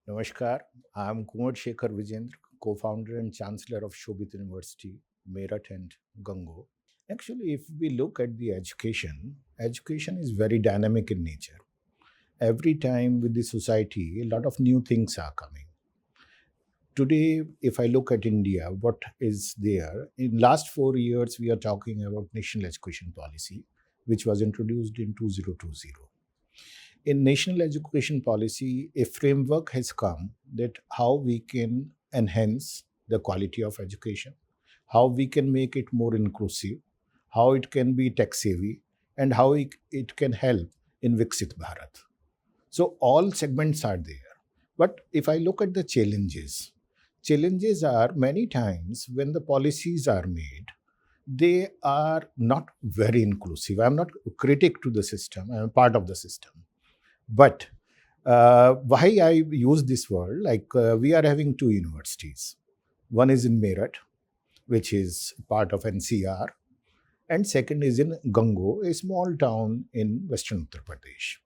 Namaskar, I am Kunwar Shekhar Vijendra, co-founder and Chancellor of Shobhit University, Meerut and Gango. Actually, if we look at the education is very dynamic in nature. Every time with the society, a lot of new things are coming. Today, if I look at India, what is there? In last 4 years, we are talking about national education policy, which was introduced in 2020. In national education policy, a framework has come that how we can enhance the quality of education, how we can make it more inclusive, how it can be tech savvy, and how it can help in Viksit Bharat. So all segments are there. But if I look at the challenges are many times when the policies are made, they are not very inclusive. I'm not a critic to the system, I'm a part of the system. But why I use this word, we are having two universities. One is in Meerut, which is part of NCR, and second is in Gango, a small town in Western Uttar Pradesh.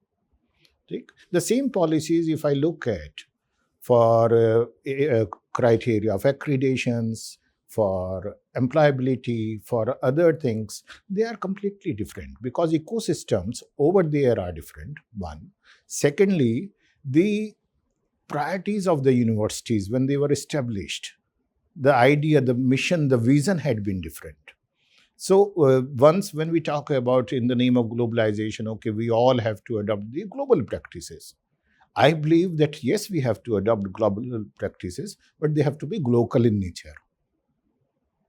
The same policies, if I look at for criteria of accreditations, for employability, for other things, they are completely different because ecosystems over there are different, one. Secondly, the priorities of the universities when they were established, the idea, the mission, the vision had been different. So once when we talk about in the name of globalization, okay, we all have to adopt the global practices. I believe that yes, we have to adopt global practices, but they have to be local in nature.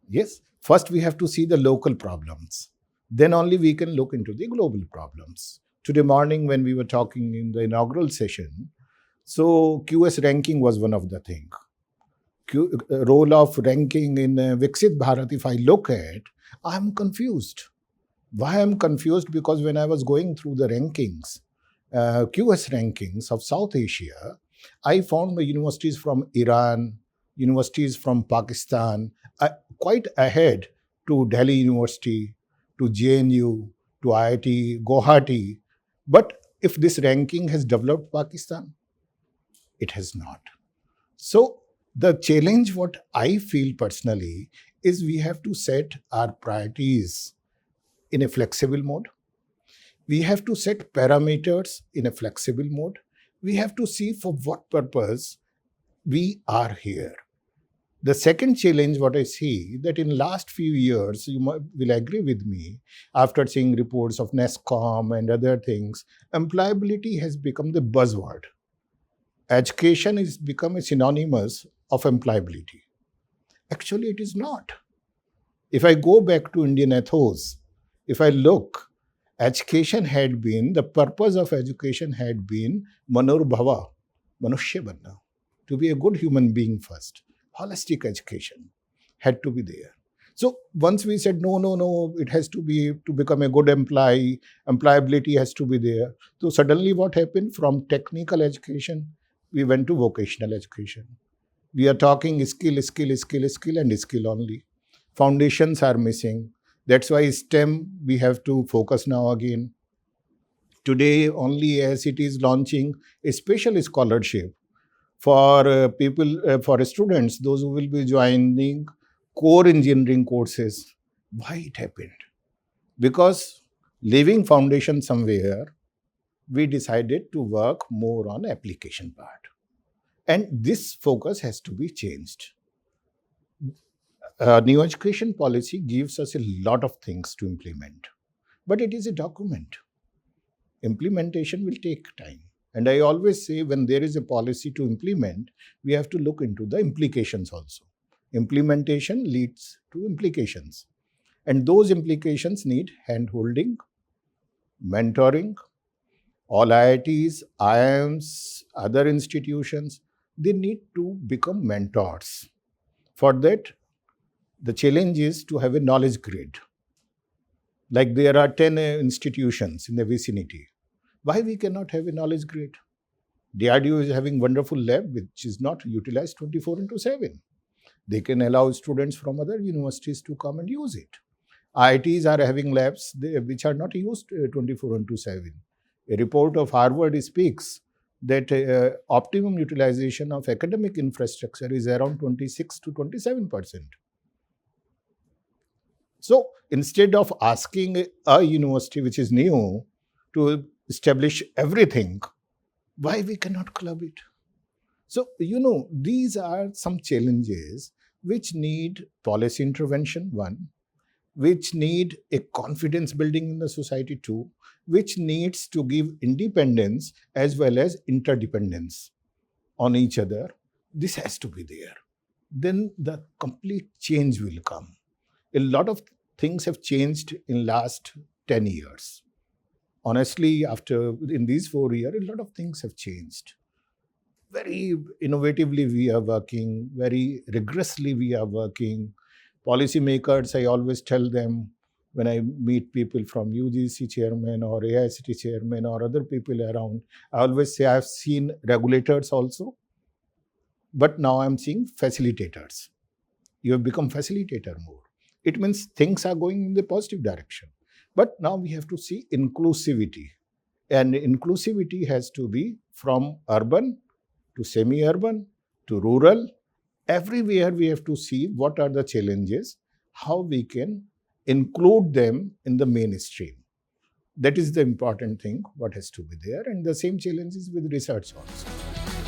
Yes, first we have to see the local problems. Then only we can look into the global problems. Today morning when we were talking in the inaugural session, so QS ranking was one of the things. Role of ranking in Viksit Bharat, if I look at, I'm confused. Why I'm confused? Because when I was going through the rankings, QS rankings of South Asia, I found the universities from Iran, universities from Pakistan, quite ahead to Delhi University, to JNU, to IIT, Guwahati. But if this ranking has developed Pakistan, it has not. So the challenge, what I feel personally, is we have to set our priorities in a flexible mode. We have to set parameters in a flexible mode. We have to see for what purpose we are here. The second challenge, what I see, that in last few years, you will agree with me, after seeing reports of NESCOM and other things, employability has become the buzzword. Education has become a synonymous of employability. Actually, it is not. If I go back to Indian ethos, if I look, education had been, the purpose of education had been Manur-bhava, Manushya Banna, to be a good human being first. Holistic education had to be there. So once we said, no, it has to be to become a good employee, employability has to be there. So suddenly what happened? From technical education, we went to vocational education. We are talking skill, and skill only. Foundations are missing. That's why STEM, we have to focus now again. Today, only as it is launching a special scholarship for for students, those who will be joining core engineering courses. Why it happened? Because leaving foundation somewhere, we decided to work more on application part. And this focus has to be changed. New education policy gives us a lot of things to implement, but it is a document. Implementation will take time. And I always say when there is a policy to implement, we have to look into the implications also. Implementation leads to implications. And those implications need hand-holding, mentoring. All IITs, IIMs, other institutions, they need to become mentors. For that, the challenge is to have a knowledge grid. Like there are 10 institutions in the vicinity. Why we cannot have a knowledge grid? DRDO is having wonderful lab which is not utilized 24/7. They can allow students from other universities to come and use it. IITs are having labs which are not used 24/7. A report of Harvard speaks that optimum utilization of academic infrastructure is around 26 to 27%. So instead of asking a university which is new to establish everything, why we cannot club it? So, these are some challenges which need policy intervention, one, which need a confidence building in the society, two, which needs to give independence as well as interdependence on each other. This has to be there. Then the complete change will come. A lot of things have changed in last 10 years. Honestly, in these 4 years, a lot of things have changed. Very innovatively we are working, very rigorously we are working. Policymakers, I always tell them when I meet people from UGC chairman or AICT chairman or other people around, I always say I've seen regulators also, but now I'm seeing facilitators. You have become facilitator more. It means things are going in the positive direction. But now we have to see inclusivity. And inclusivity has to be from urban to semi-urban to rural. Everywhere we have to see what are the challenges, how we can include them in the mainstream. That is the important thing, what has to be there. And the same challenges with research also.